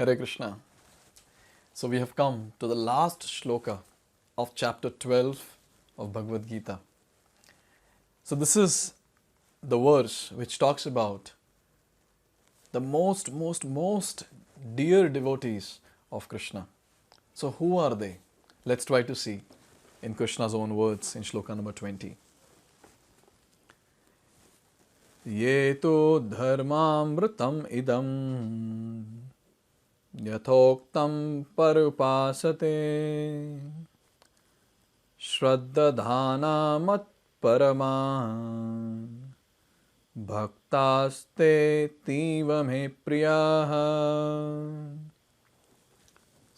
Hare Krishna. So we have come to the last Shloka of chapter 12 of Bhagavad-gita. So this is the verse which talks about the most dear devotees of Krishna. So who are they? Let's try to see in Krishna's own words in Shloka number 20. Ye tu dharmamritam idam yathoktam parupasate shraddhadhana mat parama bhaktaste tiva me priyaha.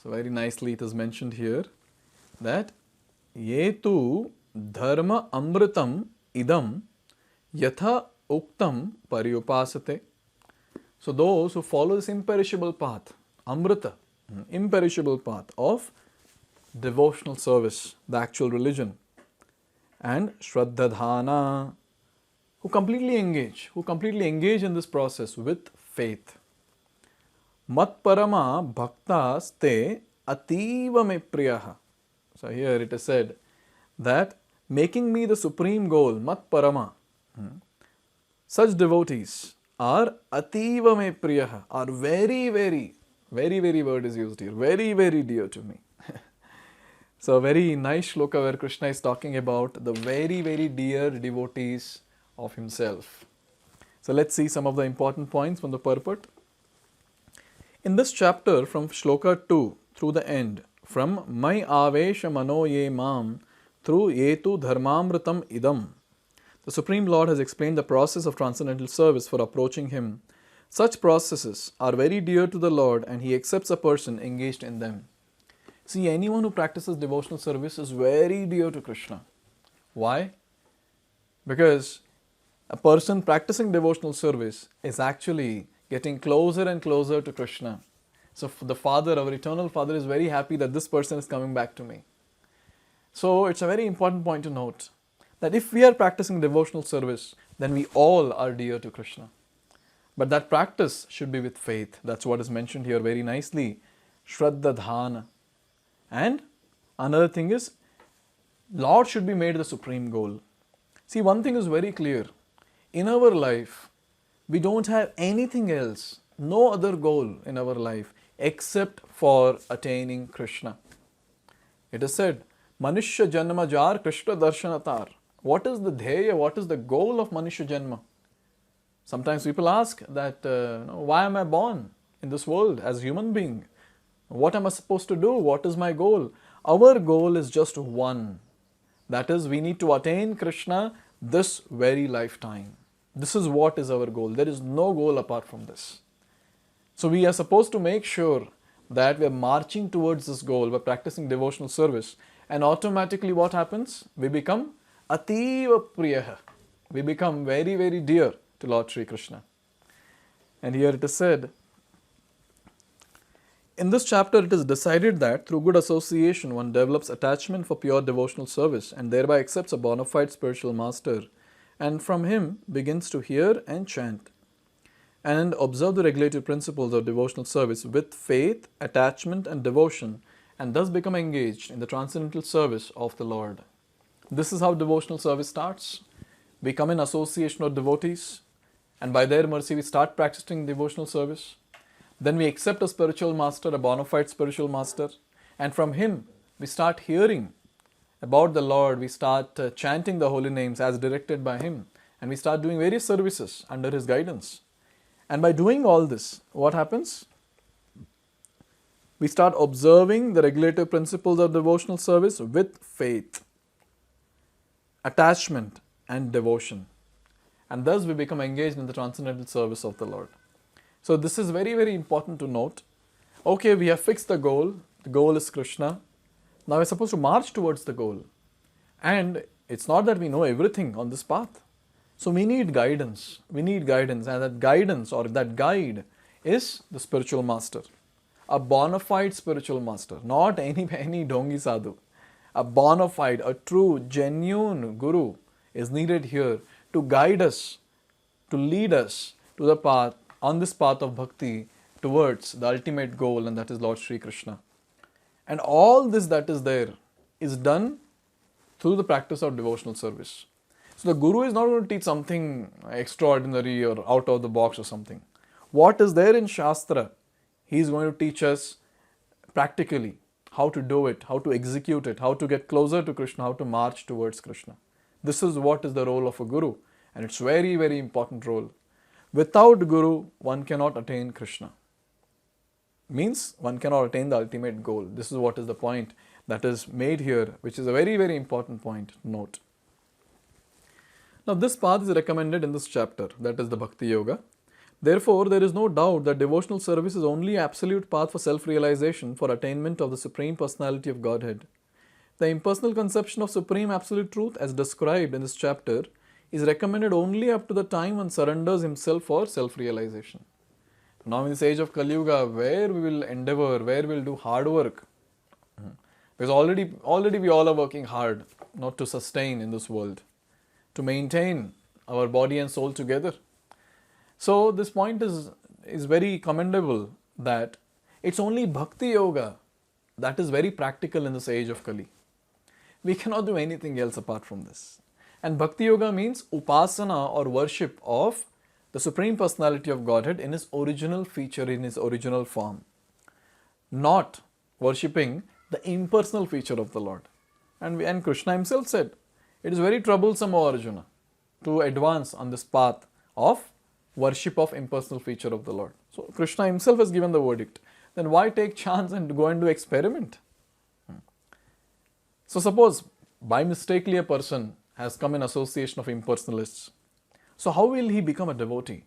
So very nicely it is mentioned here that ye tu dharma amritam idam yatha uktam paryupasate. So those who follow this imperishable path, amrita, imperishable path of devotional service, the actual religion, and shraddhadhana, who completely engage in this process with faith. Mat parama bhaktas te ativa me priyaha. So here it is said that making me the supreme goal, mat parama, such devotees are ativa me priyaha, are very word is used here, very dear to me. So a very nice shloka where Krishna is talking about the very dear devotees of himself. So let's see some of the important points from the purport. In this chapter from Shloka 2 through the end, from Mai Avesha Mano Ye Mam through Yetu Dharmamritam Idam, the Supreme Lord has explained the process of transcendental service for approaching Him. Such processes are very dear to the Lord and He accepts a person engaged in them. See, anyone who practices devotional service is very dear to Krishna. Why? Because a person practicing devotional service is actually getting closer and closer to Krishna. So the Father, our eternal Father, is very happy that this person is coming back to me. So it's a very important point to note that if we are practicing devotional service, then we all are dear to Krishna. But that practice should be with faith. That's what is mentioned here very nicely. Shraddhadhana. And another thing is, Lord should be made the supreme goal. See, one thing is very clear. In our life, we don't have anything else, no other goal in our life except for attaining Krishna. It is said, Manushya Janma Jar Krishna Darshanatar. What is the dheya, what is the goal of Manushya Janma? Sometimes people ask that, why am I born in this world as a human being? What am I supposed to do? What is my goal? Our goal is just one. That is, we need to attain Krishna this very lifetime. This is what is our goal. There is no goal apart from this. So we are supposed to make sure that we are marching towards this goal by practicing devotional service. And automatically what happens? We become ativa priyaha. We become very dear to Lord Sri Krishna. And here it is said, in this chapter it is decided that through good association one develops attachment for pure devotional service and thereby accepts a bona fide spiritual master and from him begins to hear and chant and observe the regulative principles of devotional service with faith, attachment and devotion and thus become engaged in the transcendental service of the Lord. This is how devotional service starts. We come in association of devotees and by their mercy we start practicing devotional service. Then we accept a spiritual master, a bona fide spiritual master, and from him we start hearing about the Lord, we start chanting the holy names as directed by him, and we start doing various services under his guidance. And by doing all this, what happens? We start observing the regulative principles of devotional service with faith, attachment and devotion. And thus we become engaged in the transcendental service of the Lord. So this is very important to note. Okay, we have fixed the goal. The goal is Krishna. Now we're supposed to march towards the goal. And it's not that we know everything on this path. So we need guidance. And that guidance or that guide is the spiritual master. A bona fide spiritual master. Not any dongi sadhu. A bona fide, a true, genuine guru is needed here to guide us, to lead us to the path, on this path of bhakti, towards the ultimate goal, and that is Lord Sri Krishna. And all this that is there is done through the practice of devotional service. So the Guru is not going to teach something extraordinary or out of the box or something. What is there in Shastra, he is going to teach us practically how to do it, how to execute it, how to get closer to Krishna, how to march towards Krishna. This is what is the role of a Guru, and it's very, very important role. Without Guru, one cannot attain Krishna. Means one cannot attain the ultimate goal. This is what is the point that is made here, which is a very, very important point to note. Now this path is recommended in this chapter, that is the Bhakti Yoga. Therefore, there is no doubt that devotional service is only absolute path for self-realization, for attainment of the Supreme Personality of Godhead. The impersonal conception of Supreme Absolute Truth, as described in this chapter, is recommended only up to the time one surrenders himself for self-realization. Now in this age of Kali Yuga, where we will endeavor, where we will do hard work, because already we all are working hard, not to sustain in this world, to maintain our body and soul together. So this point is very commendable, that it's only Bhakti Yoga that is very practical in this age of Kali. We cannot do anything else apart from this. And Bhakti Yoga means upasana or worship of the Supreme Personality of Godhead in his original feature, in his original form. Not worshipping the impersonal feature of the Lord. And Krishna himself said, it is very troublesome, O Arjuna, to advance on this path of worship of impersonal feature of the Lord. So Krishna himself has given the verdict. Then why take chance and go and do experiment? So suppose by mistakenly a person has come in association of impersonalists. So how will he become a devotee?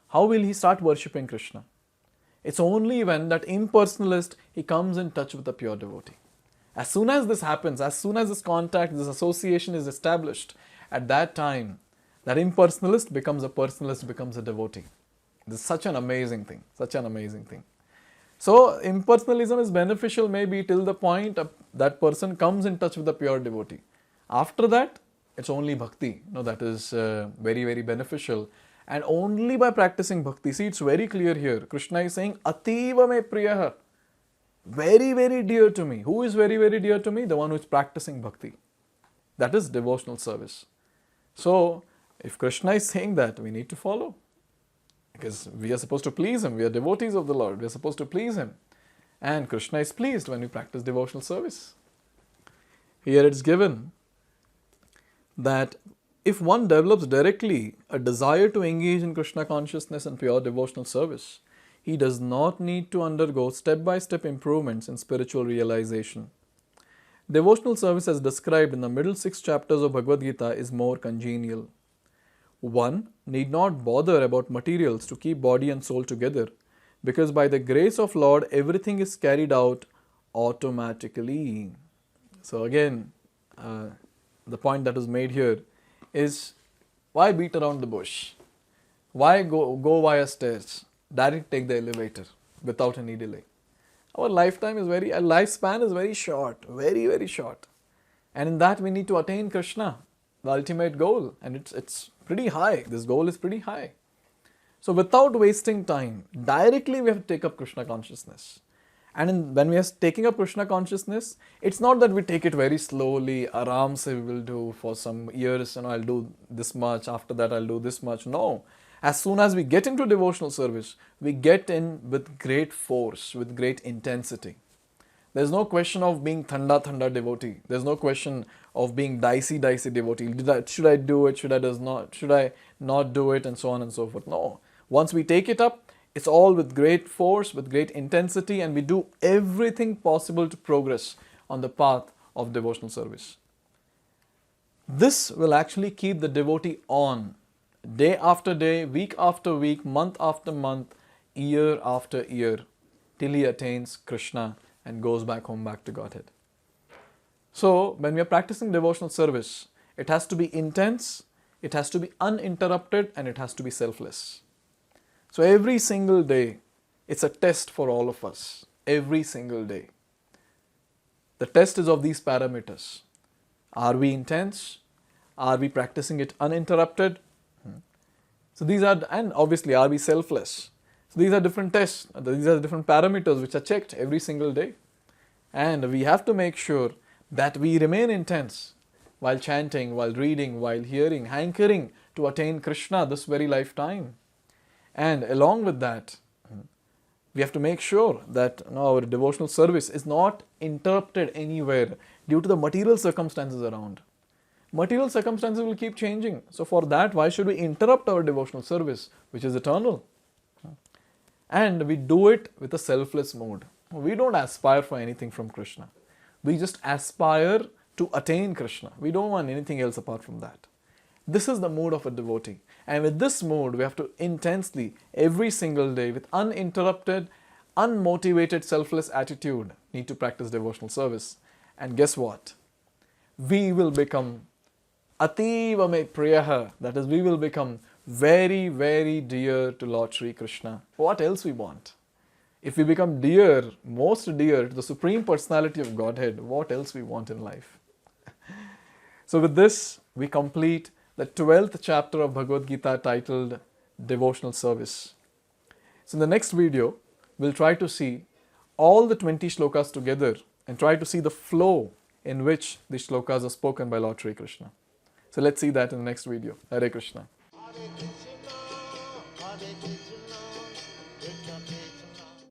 How will he start worshipping Krishna? It's only when that impersonalist, he comes in touch with the pure devotee. As soon as this happens, as soon as this contact, this association is established, at that time, that impersonalist becomes a personalist, becomes a devotee. This is such an amazing thing, such an amazing thing. So impersonalism is beneficial maybe till the point that person comes in touch with the pure devotee. After that, it's only bhakti. That is very, very beneficial. And only by practicing bhakti. See, it's very clear here. Krishna is saying, Ativa me priyaha. Very, very dear to me. Who is very, very dear to me? The one who is practicing bhakti. That is devotional service. So, if Krishna is saying that, we need to follow. Because we are supposed to please him. We are devotees of the Lord. We are supposed to please him. And Krishna is pleased when we practice devotional service. Here it's given that if one develops directly a desire to engage in Krishna consciousness and pure devotional service, he does not need to undergo step-by-step improvements in spiritual realization. Devotional service as described in the middle 6 chapters of Bhagavad-gita is more congenial. One need not bother about materials to keep body and soul together, because by the grace of Lord, everything is carried out automatically. So again, the point that is made here is, why beat around the bush? Why go via stairs? Directly take the elevator without any delay. Our lifespan is very short, very, very short. And in that we need to attain Krishna, the ultimate goal. And it's pretty high. This goal is pretty high. So without wasting time, directly we have to take up Krishna consciousness. And when we are taking up Krishna consciousness, it's not that we take it very slowly, aram se we will do for some years, I'll do this much, after that I'll do this much. No. As soon as we get into devotional service, we get in with great force, with great intensity. There's no question of being thanda devotee. There's no question of being dicey devotee. Should I do it? Should I not do it? And so on and so forth. No. Once we take it up, it's all with great force, with great intensity, and we do everything possible to progress on the path of devotional service. This will actually keep the devotee on, day after day, week after week, month after month, year after year, till he attains Krishna and goes back home, back to Godhead. So, when we are practicing devotional service, it has to be intense, it has to be uninterrupted, and it has to be selfless. So every single day, it's a test for all of us. Every single day. The test is of these parameters. Are we intense? Are we practicing it uninterrupted? So these are, and obviously, are we selfless? So these are different tests, these are different parameters which are checked every single day. And we have to make sure that we remain intense while chanting, while reading, while hearing, hankering to attain Krishna this very lifetime. And along with that, we have to make sure that our devotional service is not interrupted anywhere due to the material circumstances around. Material circumstances will keep changing. So for that, why should we interrupt our devotional service, which is eternal? And we do it with a selfless mode. We don't aspire for anything from Krishna. We just aspire to attain Krishna. We don't want anything else apart from that. This is the mood of a devotee. And with this mood, we have to intensely, every single day, with uninterrupted, unmotivated, selfless attitude, need to practice devotional service. And guess what? We will become Ativa me priyaha, that is, we will become very, very dear to Lord Sri Krishna. What else we want? If we become dear, most dear to the Supreme Personality of Godhead, what else we want in life? So with this, we complete the 12th chapter of Bhagavad-gita titled Devotional Service. So in the next video, we'll try to see all the 20 shlokas together and try to see the flow in which the shlokas are spoken by Lord Sri Krishna. So let's see that in the next video. Hare Krishna.